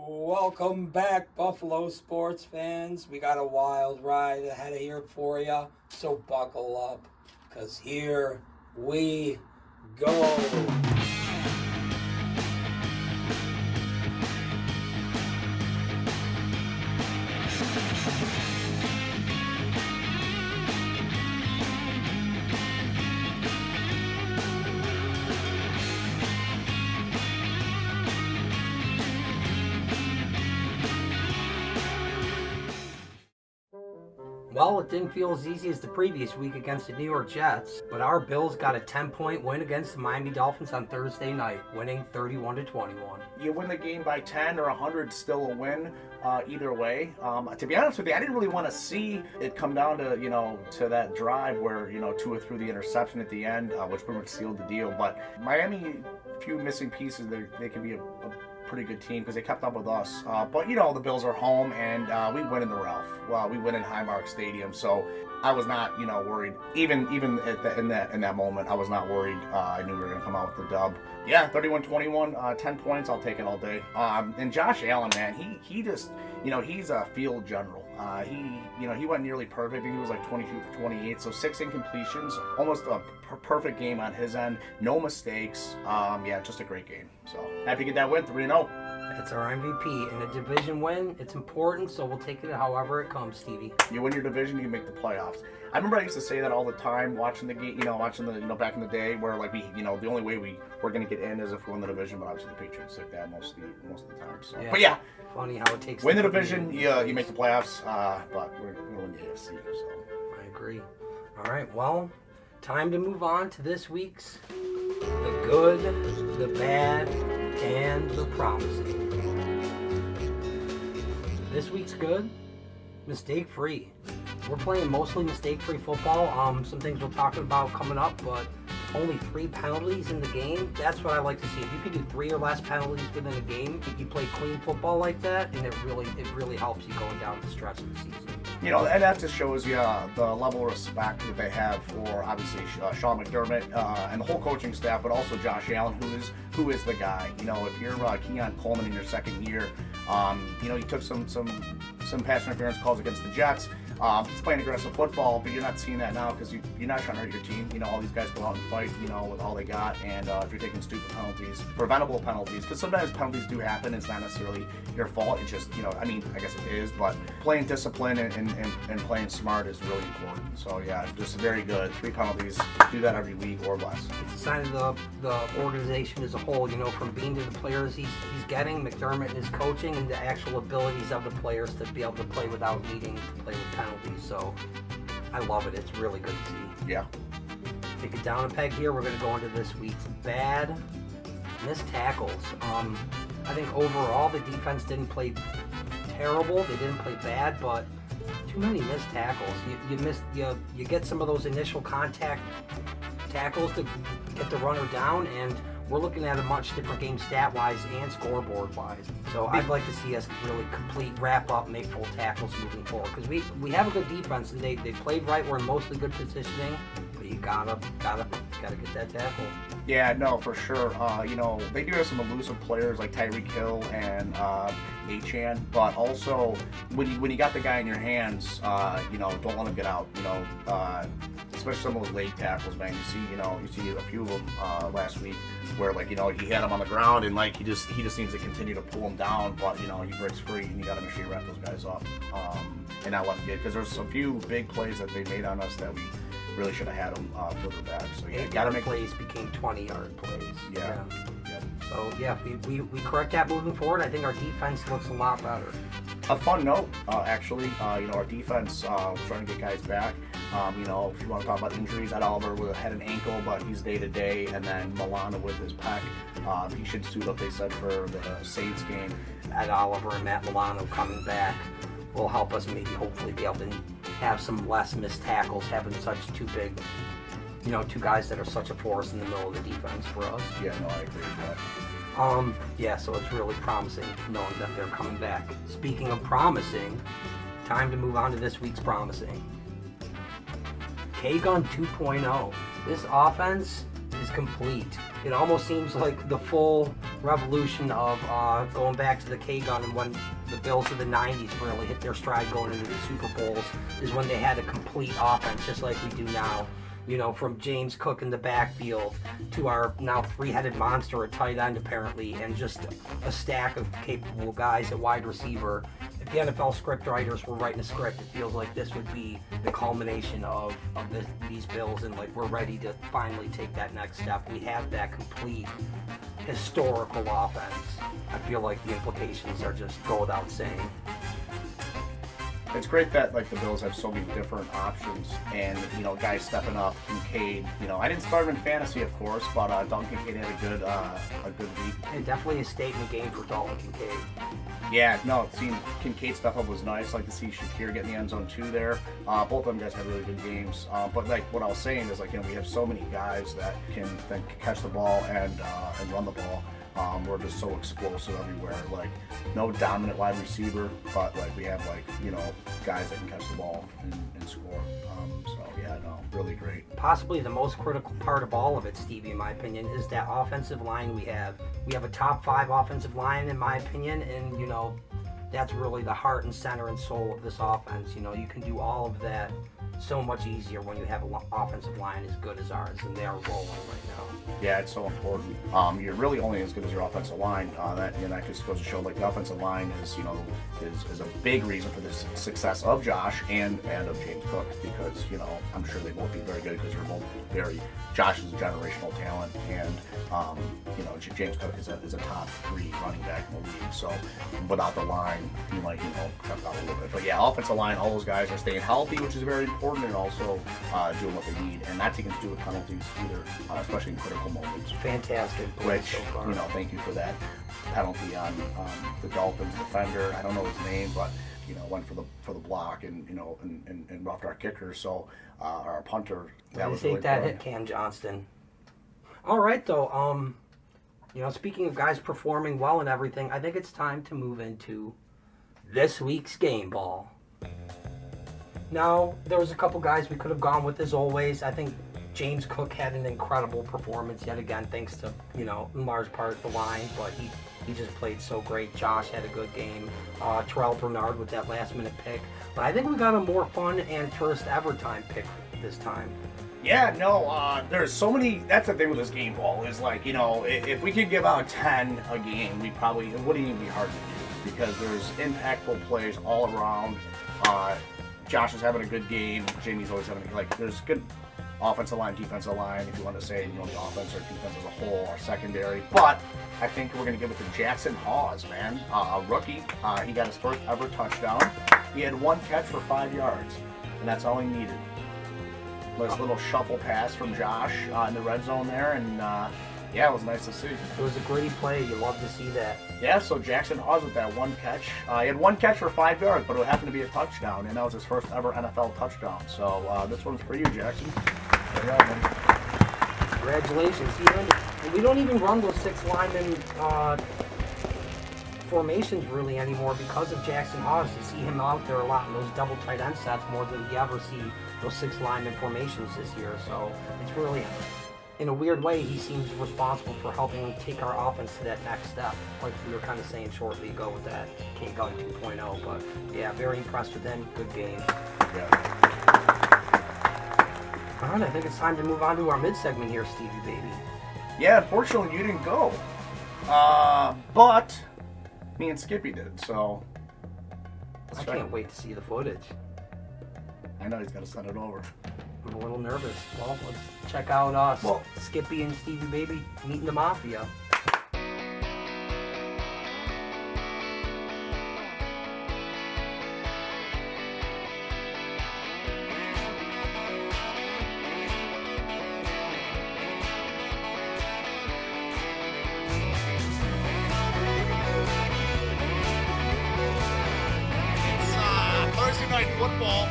Welcome back, Buffalo sports fans. We got a wild ride ahead of here for you, so buckle up, because here we go. Well, it didn't feel as easy as the previous week against the New York Jets, but our Bills got a 10-point win against the Miami Dolphins on Thursday night, winning 31-21. You win the game by 10 or 100, still a win. Either way, to be honest with you, I didn't really want to see it come down to to that drive where Tua threw the interception at the end, which pretty much sealed the deal. But Miami, a few missing pieces, they could be a pretty good team because they kept up with us. But the Bills are home, and we win in the Ralph. Well, we win in Highmark Stadium, so I was not worried. Even in that moment, I was not worried. I knew we were going to come out with the dub. Yeah, 31-21, 10 points. I'll take it all day. And Josh Allen, man, he just he's a field general. He went nearly perfect. I think he was like 22 for 28, so 6 incompletions, almost a perfect game on his end. No mistakes. Yeah, just a great game. So happy to get that win, 3-0. That's our MVP. In a division win, it's important, so we'll take it however it comes, Stevie. You win your division, you make the playoffs. I remember I used to say that all the time, watching the game, watching the back in the day, where like the only way we're going to get in is if we win the division, but obviously the Patriots like that most of the time. So, yeah. But yeah, funny how it takes. Win the division, you make the playoffs, but we're going to win the AFC. So I agree. All right, well, time to move on to this week's the good, the bad, and the promising. This week's good, mistake-free. We're playing mostly mistake-free football. Some things we're talking about coming up, but only 3 penalties in the game. That's what I like to see. If you can do 3 or less penalties within a game, if you play clean football like that, and it really helps you going down the stretch of the season. And that just shows you the level of respect that they have for obviously Sean McDermott and the whole coaching staff, but also Josh Allen, who is the guy. If you're Keon Coleman in your second year, you took some pass interference calls against the Jets. He's playing aggressive football, but you're not seeing that now because you're not trying to hurt your team. All these guys go out and fight, with all they got. And if you're taking stupid penalties, preventable penalties, because sometimes penalties do happen. It's not necessarily your fault. It's just, I guess it is. But playing discipline and playing smart is really important. So, yeah, just very good. 3 penalties. Do that every week or less. It's a sign of the organization as a whole, from being to the players he's getting, McDermott and his coaching, and the actual abilities of the players to be able to play without needing to play with penalties. So I love it. It's really good to see. Yeah. Take it down a peg here. We're going to go into this week's bad missed tackles. I think overall the defense didn't play terrible. They didn't play bad, but too many missed tackles. You get some of those initial contact tackles to get the runner down, and we're looking at a much different game stat-wise and scoreboard-wise. So I'd like to see us really complete, wrap up, make full tackles moving forward. Because we have a good defense, and they played right. We're in mostly good positioning, but you gotta get that tackle. Yeah, no, for sure. They do have some elusive players like Tyreek Hill and Achan, but also when you got the guy in your hands, don't let him get out. Especially some of those late tackles, man. You see a few of them last week where he had him on the ground and he just needs to continue to pull him down, but he breaks free and you got to make sure you wrap those guys up and not let them get, because there's a few big plays that they made on us that we really should have had them further back. So you got to make plays became 20-yard plays. Yeah. So yeah, we correct that moving forward. I think our defense looks a lot better. A fun note, actually, our defense was trying to get guys back. If you want to talk about injuries, Ed Oliver had an ankle, but he's day-to-day, and then Milano with his pec. He should suit up, they said, for the Saints game. Ed Oliver and Matt Milano coming back will help us maybe hopefully be able to have some less missed tackles, having such two guys that are such a force in the middle of the defense for us. Yeah, no, I agree with that. So it's really promising knowing that they're coming back. Speaking of promising, time to move on to this week's promising. K-Gun 2.0. This offense is complete. It almost seems like the full revolution of going back to the K-Gun, and when the Bills of the 90s really hit their stride going into the Super Bowls is when they had a complete offense, just like we do now. You know, from James Cook in the backfield to our now three-headed monster at tight end, apparently, and just a stack of capable guys at wide receiver. If the NFL script writers were writing a script, it feels like this would be the culmination of these Bills, and like we're ready to finally take that next step. We have that complete historical offense. I feel like the implications are just go without saying. It's great that like the Bills have so many different options, and you know, guys stepping up. Kincaid, you know, I didn't start him in fantasy, of course, but Dalton Kincaid had a good week. And definitely a statement game for Dalton Kincaid. Yeah, no, seeing Kincaid step up was nice. Like to see Shakir get in the end zone too there. Both of them guys had really good games. But like what I was saying is like, you know, we have so many guys that can catch the ball and run the ball. We're just so explosive everywhere. Like no dominant wide receiver, but like we have like, you know, guys that can catch the ball and score. So yeah, no, really great. Possibly the most critical part of all of it, Stevie, in my opinion, is that offensive line we have. We have a top 5 offensive line, in my opinion, and you know, that's really the heart and center and soul of this offense. You know, you can do all of that so much easier when you have an offensive line as good as ours, and they are rolling right now. Yeah, it's so important. You're really only as good as your offensive line. That just goes to show, like the offensive line is, you know, is a big reason for the success of Josh and of James Cook, because you know I'm sure they both be very good because they're both very. Josh is a generational talent, and you know James Cook is a top 3 running back in the league. So without the line, he might cut out a little bit. But yeah, offensive line, all those guys are staying healthy, which is very important, and also doing what they need, and not taking to do with penalties either, especially in critical moments. Fantastic. Which, you know, thank you for that penalty on the Dolphins defender. I don't know his name, but you know, went for the block and you know and roughed our kicker. So our punter. That was really that fun. hit Cam Johnston. All right, though. You know, speaking of guys performing well and everything, I think it's time to move into this week's game ball. Now, there was a couple guys we could have gone with as always. I think James Cook had an incredible performance yet again, thanks to, you know, in large part the line, but he just played so great. Josh had a good game. Terrell Bernard with that last-minute pick. But I think we got a more fun and first-ever time pick this time. Yeah, no, there's so many. That's the thing with this game ball is like, you know, if we could give out 10 a game, it wouldn't even be hard to do because there's impactful plays all around. Josh is having a good game. Jamie's always having there's good offensive line, defensive line, if you want to say, you know, the offense or defense as a whole, or secondary. But I think we're going to give it to Jackson Hawes, man, a rookie. He got his first ever touchdown. He had 1 catch for 5 yards, and that's all he needed. Nice little shuffle pass from Josh in the red zone there, and yeah, it was nice to see. It was a gritty play. You love to see that. Yeah, so Jackson Hawes with that 1 catch. He had 1 catch for 5 yards, but it happened to be a touchdown, and that was his first ever NFL touchdown. So this one's for you, Jackson. There you go, man. Congratulations. And we don't even run those 6 linemen formations really anymore because of Jackson Hawes. You see him out there a lot in those double tight end sets more than you ever see those 6 lineman formations this year. So it's really, in a weird way, he seems responsible for helping take our offense to that next step, like we were kind of saying shortly ago with that K-Gun 2.0. But yeah, very impressed with him. Good game. Yeah. All right, I think it's time to move on to our mid-segment here, Stevie baby. Yeah, unfortunately you didn't go, but me and Skippy did. So I can't wait to see the footage. I know he's got to send it over. I'm a little nervous. Well, let's check out us, Skippy and Stevie baby meeting the Mafia. Thursday night football,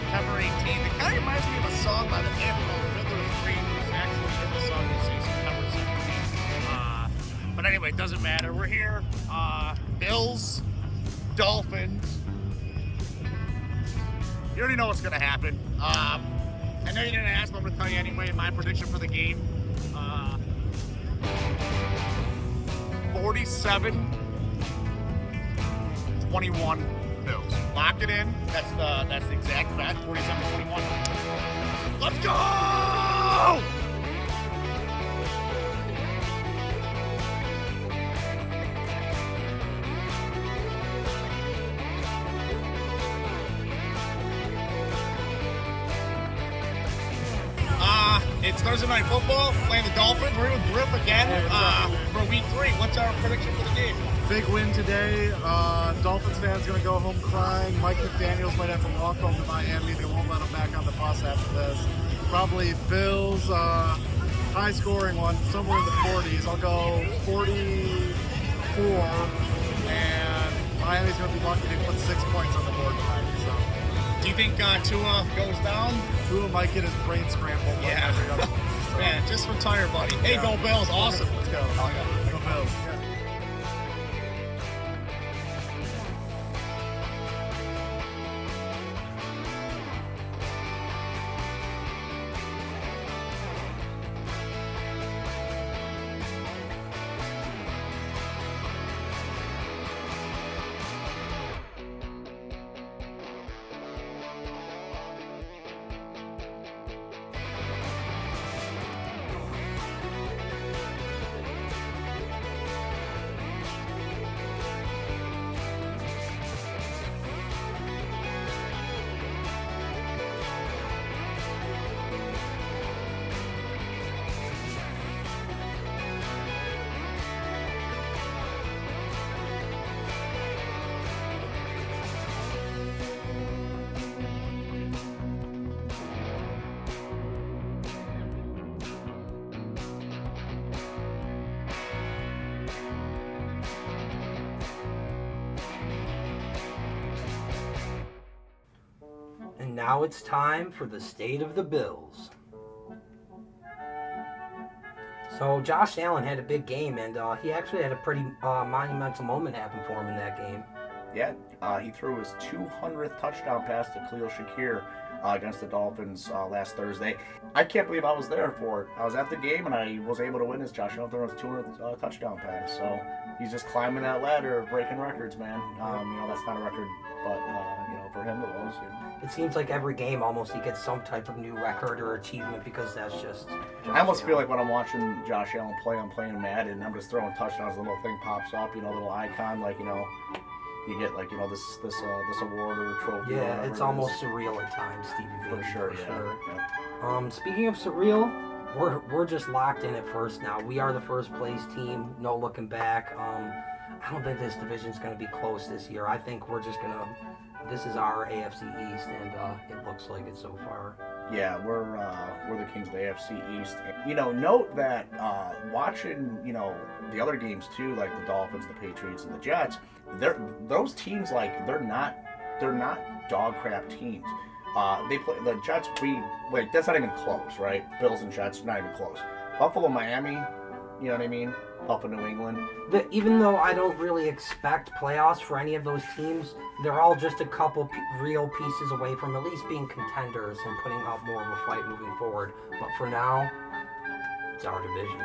September 18th. It kind of reminds me of a song by the band called Fiddler's Green. It's actually in the song you say September 17th. But anyway, it doesn't matter. We're here. Bills, Dolphins. You already know what's going to happen. I know you didn't ask, but I'm going to tell you anyway. My prediction for the game. 47-21 Bills. Lock it in. That's the exact bet. 47-21. Let's go! It's Thursday Night Football, playing the Dolphins. We're with Griff again for week 3. What's our prediction for the game? Big win today. Dolphins fans going to go home crying. Mike McDaniels might have to walk home to Miami. They won't let him back on the bus after this. Probably Bills, high scoring one, somewhere in the 40s. I'll go 44, and Miami's going to be lucky to put 6 points on the board tonight. So. Do you think Tua goes down? Tua might get his brain scrambled. Yeah. Like every other. Man, just retire, buddy. Hey, Yeah. go Bills. Awesome. Let's go. Oh, yeah. Go Bills. Yeah. And now it's time for the state of the Bills. So Josh Allen had a big game, and he actually had a pretty monumental moment happen for him in that game. Yeah, he threw his 200th touchdown pass to Khalil Shakir against the Dolphins last Thursday. I can't believe I was there for it. I was at the game, and I was able to witness Josh Allen throwing his 200th touchdown pass. So he's just climbing that ladder, breaking records, man. That's not a record, but for him it was. It seems like every game almost he gets some type of new record or achievement because that's just Josh I almost feel Allen. like when I'm watching Josh Allen play, I'm playing Madden, and I'm just throwing touchdowns. The little thing pops up, little icon, you get this award or trophy. Or Yeah, whatever it's it almost is. surreal at times, Stevie B. For sure. Yeah. Speaking of surreal, we're just locked in at first now. We are the first place team, no looking back. I don't think this division's going to be close this year. I think we're just going to. This is our AFC East, and it looks like it so far. Yeah, we're the kings of the AFC East. Note that watching the other games too, like the Dolphins, the Patriots, and the Jets. Those teams they're not dog crap teams. They play the Jets. That's not even close, right? Bills and Jets, not even close. Buffalo, Miami, you know what I mean? Up in New England. Even though I don't really expect playoffs for any of those teams, they're all just a couple real pieces away from at least being contenders and putting up more of a fight moving forward. But for now, it's our division.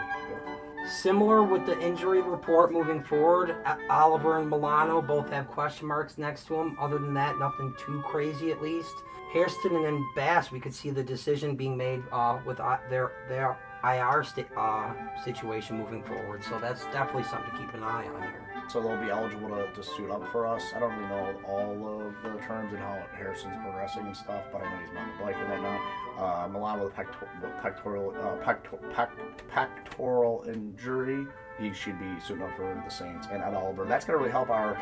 Similar with the injury report moving forward, Oliver and Milano both have question marks next to them. Other than that, nothing too crazy at least. Hairston and then Bass, we could see the decision being made with their IR situation moving forward. So that's definitely something to keep an eye on here. So they'll be eligible to suit up for us. I don't really know all of the terms and how Harrison's progressing and stuff, but I know he's on the bike right now. Milano with pectoral injury. He should be suiting up for the Saints. And Ed Oliver, that's going to really help our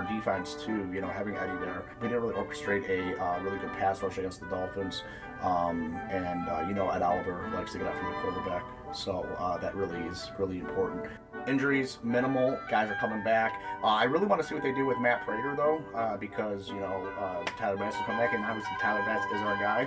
defense too. Having Eddie there, we didn't really orchestrate a really good pass rush against the Dolphins. Ed Oliver likes to get out from the quarterback, so that really is really important. Injuries minimal, guys are coming back. I really want to see what they do with Matt Prater though, because Tyler Bass is coming back, and obviously Tyler Bass is our guy.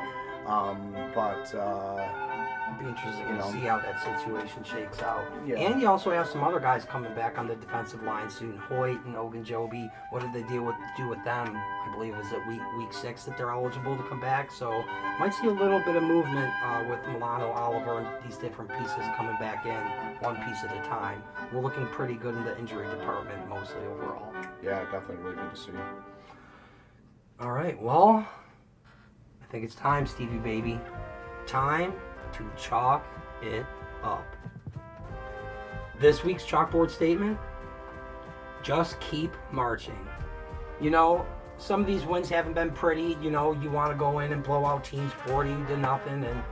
It'll be interesting You to know. see how that situation shakes out. Yeah. And you also have some other guys coming back on the defensive line soon. Hoyt and Ogunjobi. What did they do with them? I believe it was at week 6 that they're eligible to come back. So might see a little bit of movement with Milano, Oliver, and these different pieces coming back in one piece at a time. We're looking pretty good in the injury department mostly overall. Yeah, definitely really good to see. All right, well, I think it's time, Stevie baby. Time to chalk it up. This week's chalkboard statement, just keep marching. You know, some of these wins haven't been pretty. You know, you want to go in and blow out teams 40-0 and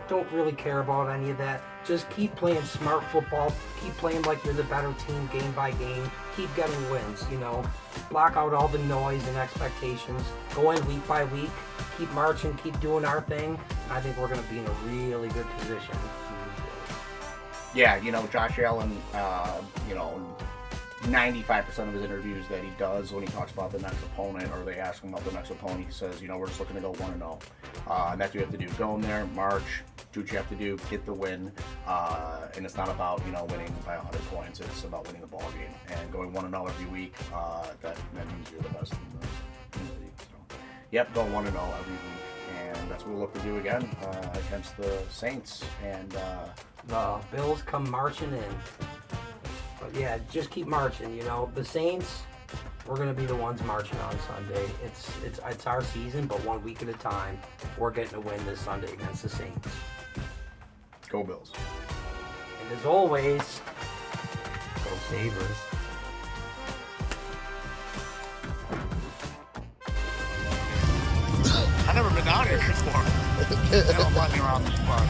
don't really care about any of that. Just keep playing smart football. Keep playing like you're the better team game by game. Keep getting wins, you know. Block out all the noise and expectations. Go in week by week. Keep marching. Keep doing our thing. I think we're going to be in a really good position. Yeah, you know, Josh Allen, you know, 95% of his interviews that he does when he talks about the next opponent or they ask him about the next opponent, he says, you know, we're just looking to go 1-0. And that's what you have to do. Go in there, march, do what you have to do, get the win. And it's not about, you know, winning by 100 points. It's about winning the ball game. And going 1-0 every week, that means you're the best in the league. So, yep, go 1-0 every week. And that's what we'll look to do again against the Saints. And the Bills come marching in. But yeah, just keep marching, you know. The Saints, we're going to be the ones marching on Sunday. It's our season, but 1 week at a time. We're getting a win this Sunday against the Saints. go Bills. And as always, go Sabres. I've never been down here before. They don't let me around these parts.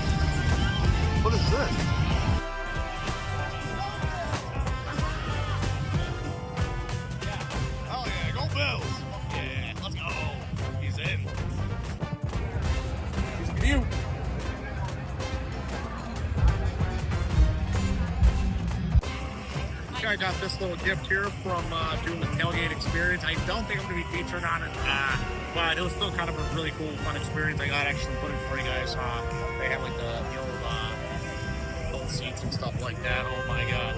What is this? Oh yeah, go Bills! Yeah, let's go. He's in. He's you. I got this little gift here from doing the tailgate experience. I don't think I'm going to be featured on it, but it was still kind of a really cool, fun experience. I got actually put it for you guys. They had like the old seats and stuff like that. Oh my god.